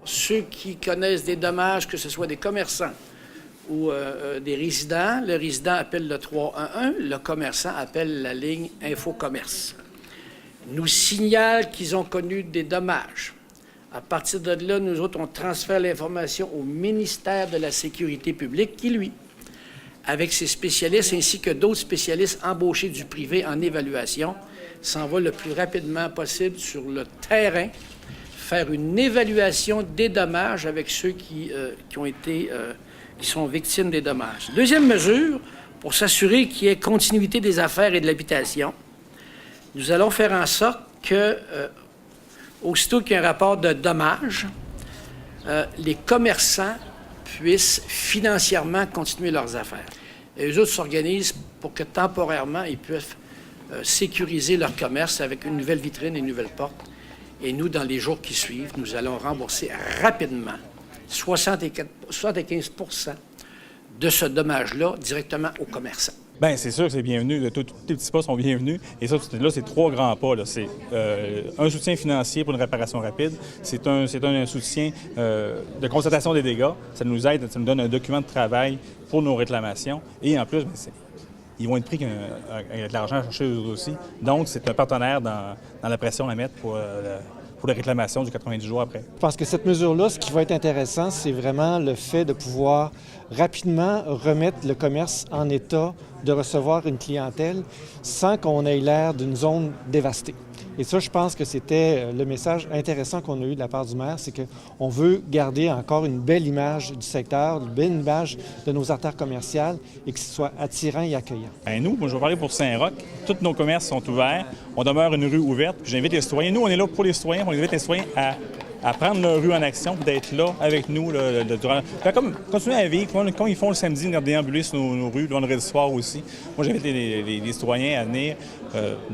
ceux qui connaissent des dommages, que ce soit des commerçants ou des résidents, le résident appelle le 311, le commerçant appelle la ligne InfoCommerce. Nous signalent qu'ils ont connu des dommages. À partir de là, nous autres, on transfère l'information au ministère de la Sécurité publique qui, lui, avec ses spécialistes ainsi que d'autres spécialistes embauchés du privé en évaluation, s'en va le plus rapidement possible sur le terrain, faire une évaluation des dommages avec ceux qui sont victimes des dommages. Deuxième mesure, pour s'assurer qu'il y ait continuité des affaires et de l'habitation, nous allons faire en sorte que, aussitôt qu'il y a un rapport de dommages, les commerçants puissent financièrement continuer leurs affaires. Et eux autres s'organisent pour que temporairement, ils puissent sécuriser leur commerce avec une nouvelle vitrine et une nouvelle porte. Et nous, dans les jours qui suivent, nous allons rembourser rapidement 75 % de ce dommage-là directement aux commerçants. Bien, c'est sûr que c'est bienvenu. Tous les petits pas sont bienvenus. Et ça, là, c'est 3 grands pas. C'est un soutien financier pour une réparation rapide. C'est un soutien de constatation des dégâts. Ça nous aide, ça nous donne un document de travail pour nos réclamations. Et en plus, ils vont être pris avec l'argent à chercher eux aussi. Donc, c'est un partenaire dans la pression à mettre pour les réclamations du 90 jours après. Je pense que cette mesure-là, ce qui va être intéressant, c'est vraiment le fait de pouvoir rapidement remettre le commerce en état de recevoir une clientèle sans qu'on ait l'air d'une zone dévastée. Et ça, je pense que c'était le message intéressant qu'on a eu de la part du maire, c'est qu'on veut garder encore une belle image du secteur, une belle image de nos artères commerciales et que ce soit attirant et accueillant. Bien, nous, je vais parler pour Saint-Roch, tous nos commerces sont ouverts, on demeure une rue ouverte, puis j'invite les citoyens, nous on est là pour les citoyens, on invite les citoyens à prendre leur rue en action, d'être là avec nous durant... Comme continuer à vivre, comme ils font le samedi, de déambuler sur nos rues, le vendredi soir aussi. Moi, j'invite les citoyens à venir.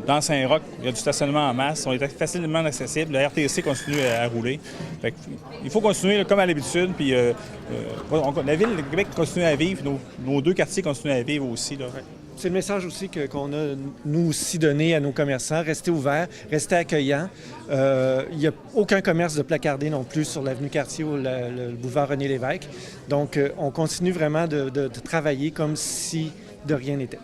Dans Saint-Roch, il y a du stationnement en masse, on est facilement accessible, la RTC continue à rouler. Il faut continuer comme à l'habitude, puis la ville de Québec continue à vivre, nos 2 quartiers continuent à vivre aussi. Là. C'est le message aussi qu'on a, nous aussi, donné à nos commerçants. Restez ouverts, restez accueillants. Il n'y a aucun commerce de placardé non plus sur l'avenue Cartier ou le boulevard René-Lévesque. Donc, on continue vraiment de travailler comme si de rien n'était.